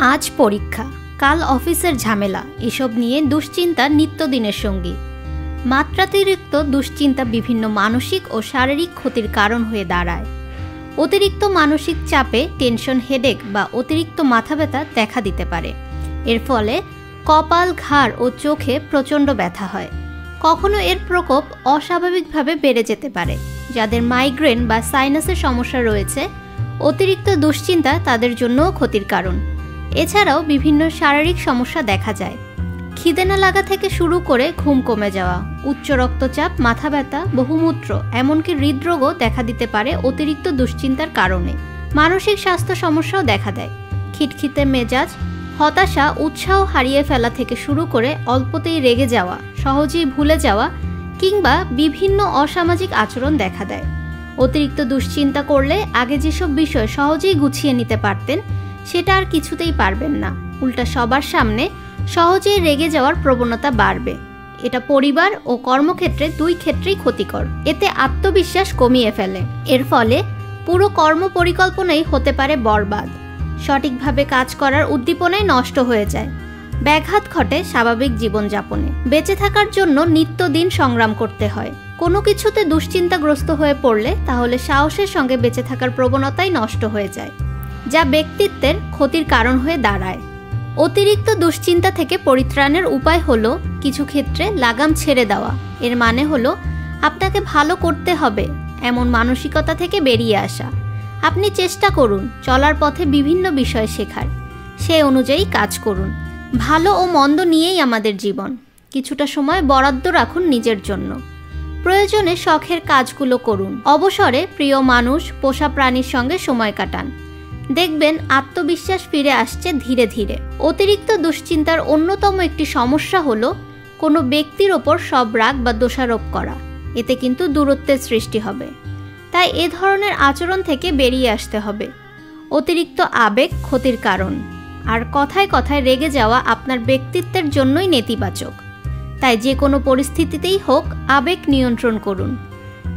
আজ পরীক্ষা, কাল অফিসের ঝামেলা, এসব নিয়ে দুশ্চিন্তা নিত্যদিনের সঙ্গী। মাত্রাতিরিক্ত দুশ্চিন্তা বিভিন্ন মানসিক ও শারীরিক ক্ষতির কারণ হয়ে দাঁড়ায়। অতিরিক্ত মানসিক চাপে টেনশন, হেডেক বা অতিরিক্ত মাথা ব্যথা দেখা দিতে পারে। এর ফলে কপাল, ঘাড় ও চোখে প্রচণ্ড ব্যথা হয়। কখনো এর প্রকোপ অস্বাভাবিকভাবে বেড়ে যেতে পারে। যাদের মাইগ্রেন বা সাইনাসের সমস্যা রয়েছে, অতিরিক্ত দুশ্চিন্তা তাদের জন্যও ক্ষতির কারণ। এছাড়াও বিভিন্ন শারীরিক সমস্যা দেখা যায়। খিদে না লাগা থেকে শুরু করে ঘুম কমে যাওয়া, উচ্চ রক্তচাপ, মাথা ব্যথা, বহুমূত্র, এমনকি হৃদরোগও দেখা দিতে পারে অতিরিক্ত দুশ্চিন্তার কারণে। মানসিক স্বাস্থ্য সমস্যাও দেখা দেয়। খিটখিটে মেজাজ, হতাশা, উৎসাহ হারিয়ে ফেলা থেকে শুরু করে অল্পতেই রেগে যাওয়া, সহজেই ভুলে যাওয়া কিংবা বিভিন্ন অসামাজিক আচরণ দেখা দেয়। অতিরিক্ত দুশ্চিন্তা করলে আগে যেসব বিষয় সহজেই গুছিয়ে নিতে পারতেন, সেটা আর কিছুতেই পারবেন না। উল্টা সবার সামনে সহজেই রেগে যাওয়ার প্রবণতা বাড়বে। এটা পরিবার ও কর্মক্ষেত্রে দুই ক্ষেত্রেই ক্ষতিকর। এতে আত্মবিশ্বাস কমিয়ে ফেলে। এর ফলে পুরো কর্ম পরিকল্পনাই হতে পারে বরবাদ। সঠিকভাবে কাজ করার উদ্দীপনাই নষ্ট হয়ে যায়। ব্যাঘাত ঘটে স্বাভাবিক জীবনযাপনে। বেঁচে থাকার জন্য নিত্যদিন সংগ্রাম করতে হয়। কোনো কিছুতে দুশ্চিন্তাগ্রস্ত হয়ে পড়লে তাহলে সাহসের সঙ্গে বেঁচে থাকার প্রবণতাই নষ্ট হয়ে যায়, যা ব্যক্তিত্বের ক্ষতির কারণ হয়ে দাঁড়ায়। অতিরিক্ত দুশ্চিন্তা থেকে পরিত্রাণের উপায় হলো কিছু ক্ষেত্রে লাগাম ছেড়ে দেওয়া। এর মানে হলো আপনাকে ভালো করতে হবে এমন মানসিকতা থেকে বেরিয়ে আসা। আপনি চেষ্টা করুন চলার পথে বিভিন্ন বিষয় শেখার, সে অনুযায়ী কাজ করুন। ভালো ও মন্দ নিয়েই আমাদের জীবন। কিছুটা সময় বরাদ্দ রাখুন নিজের জন্য। প্রয়োজনে শখের কাজগুলো করুন। অবসরে প্রিয় মানুষ, পোষা প্রাণীর সঙ্গে সময় কাটান। দেখবেন আত্মবিশ্বাস ফিরে আসছে ধীরে ধীরে। অতিরিক্ত দুশ্চিন্তার অন্যতম একটি সমস্যা হলো কোনো ব্যক্তির ওপর সব রাগ বা দোষারোপ করা। এতে কিন্তু দূরত্বের সৃষ্টি হবে। তাই এ ধরনের আচরণ থেকে বেরিয়ে আসতে হবে। অতিরিক্ত আবেগ ক্ষতির কারণ, আর কথায় কথায় রেগে যাওয়া আপনার ব্যক্তিত্বের জন্যই নেতিবাচক। তাই যে কোনো পরিস্থিতিতেই হোক আবেগ নিয়ন্ত্রণ করুন।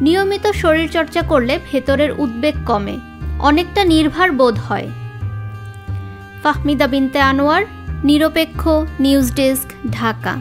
নিয়মিত শরীরচর্চা করলে ভেতরের উদ্বেগ কমে, অনেকটা নির্ভার বোধ হয়। ফাহমিদা বিনতে আনোয়ার, নিরপেক্ষ নিউজ ডেস্ক, ঢাকা।